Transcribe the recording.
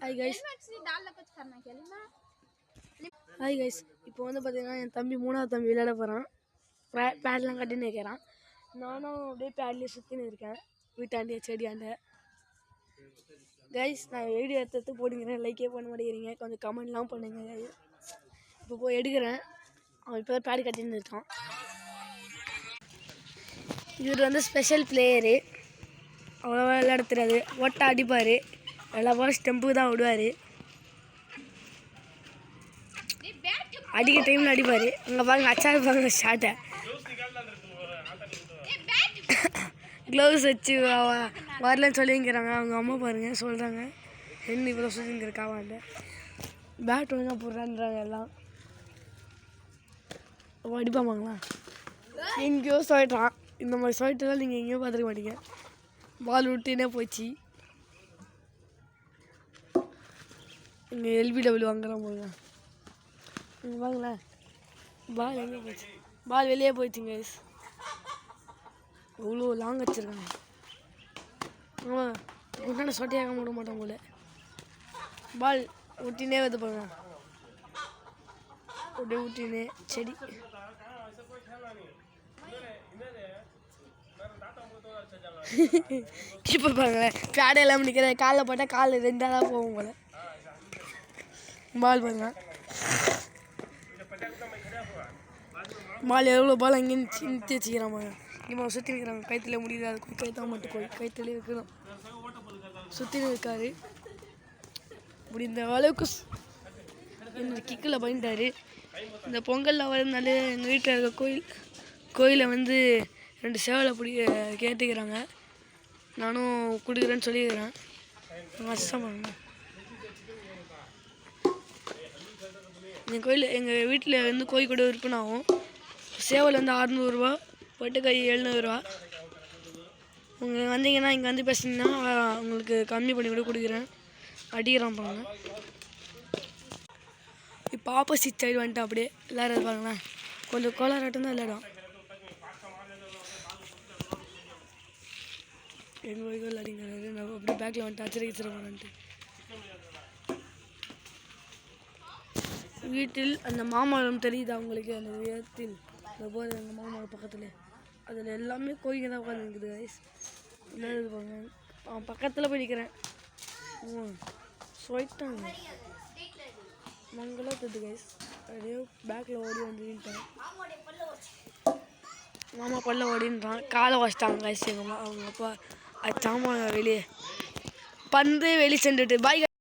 Hi guys. Hi guys, இப்போ வந்து பார்த்தீங்கன்னா என் தம்பி 3வது தம்பி விளையாட போகிறான். பேட்லாம் கட்டின்னு வைக்கிறான். நானும் அப்படியே பேட்லேயே சுற்றின்னு இருக்கேன் வீட்டாண்டே செடியாண்ட. கைஸ், நான் வீடியோ எடுத்து போடுங்கிறேன், லைக்கே பண்ண மாட்டேங்கிறீங்க, கொஞ்சம் கமெண்ட்லாம் பண்ணுங்க. இப்போ போய் எடுக்கிறேன். அவன் இப்போ பேடு கட்டின்னு இருக்கான். இவர் வந்து ஸ்பெஷல் பிளேயரு. அவ்வளோவா விளையாட தெரியாது, ஓட்டை அடிப்பார், எல்லா போல ஸ்டெம்புக்கு தான் விடுவார். அடிக்க டைமில் அடிப்பார். அங்கே பாருங்க அச்சாரு பாருங்க ஷார்ட்டை க்ளவுஸ் வச்சு வரலன்னு சொல்லிங்கிறாங்க. அவங்க அம்மா பாருங்கள் சொல்கிறாங்க, என்ன இவ்வளோ சொல்லிங்கிற காவாண்ட பேட் ஒழுங்காக போடுறான்றாங்க. எல்லாம் அடிப்பாமாங்களா? எங்கேயோ சொல்லிட்டான். இந்த மாதிரி சொல்லிட்டு தான் நீங்கள் எங்கேயோ பார்த்துக்க மாட்டீங்க. பால் விட்டுனே போச்சு. இங்கே எல்பிடபிள்யூ வாங்குறான் போங்க. இங்கே வாங்களேன், பால் எங்கே போச்சு? பால் வெளியே போயிடுச்சுங்க. இவ்வளோ லாங் வச்சுருக்காங்க. ஆமாம், உன்னாண்ட சொட்டையாக விட மாட்டோம் போல. பால் ஊட்டினே வந்து போங்க, அப்படியே ஊட்டினே செடி. இப்போ பாருங்களேன், பேடையெல்லாம் நிற்கிறேன். காலில் போட்டால் கால் 2 தான் போகும் போல. பால் பாருங்க, பால் எவ்வளோ பால் அங்கேயே நிறுத்தி வச்சுக்கிறான் பாருங்க. இங்கே சுற்றி இருக்கிறாங்க, கைத்துல முடியுது, அது கைத்தான் மட்டும் கோயில் கைத்துல இருக்கணும். சுற்றி இருக்காரு. முடிந்த அளவுக்கு என்னோட கிக்கில் பண்ணிட்டாரு. இந்த பொங்கலில் வரதுனால எங்கள் வீட்டில் இருக்க கோயிலை வந்து 2 சேவலை கேட்டுக்கிறாங்க. நானும் கொடுக்குறேன்னு சொல்லிக்கிறேன். கஷ்டமாங்க. எங்கள் வீட்டில் வந்து கோழி கூட விற்பனை ஆகும். சேவல் வந்து 600 ரூபா, பொட்டுக்காய் 700 ரூபா. வந்தீங்கன்னா இங்கே வந்து பேசுனீங்கன்னா உங்களுக்கு கம்மி பண்ணி கூட கொடுக்குறேன். அடிக்கிறான் பாருங்க. இப்போ ஆப்போசிட் சைடு வந்துட்டு அப்படியே எல்லோரும் இருப்பாங்களேன், கொஞ்சம் கோளாராட்டம் தான் விளையாடும். எங்கள் வரைக்கும் விளையாடிங்கிறாரு. நம்ம அப்படியே பேக்கில் வந்துட்டு அச்சரிச்சிருப்பான்ட்டு. வீட்டில் அந்த மாமரம் தெரியுது அவங்களுக்கு, அந்த விதத்தில் போகிறது எங்கள் மாமரம் பக்கத்தில், அதில் எல்லாமே கோயிங்க தான் உட்காந்துருக்குது கைஸ். விளையாடுது பாருங்க. அவன் பக்கத்தில் போய் நிற்கிறேன். சொல்லிட்டாங்க மங்களா தட்டு கைஸ். அப்படியே பேக்கில் ஓடி வந்துட்டான். மாமா பல்ல ஓடின்றான். காலை வச்சிட்டாங்க கைஸ். எங்கள் அவங்க அப்பா அது சாமான் வெளியே பந்து வெளியே சென்றுட்டு பாய்.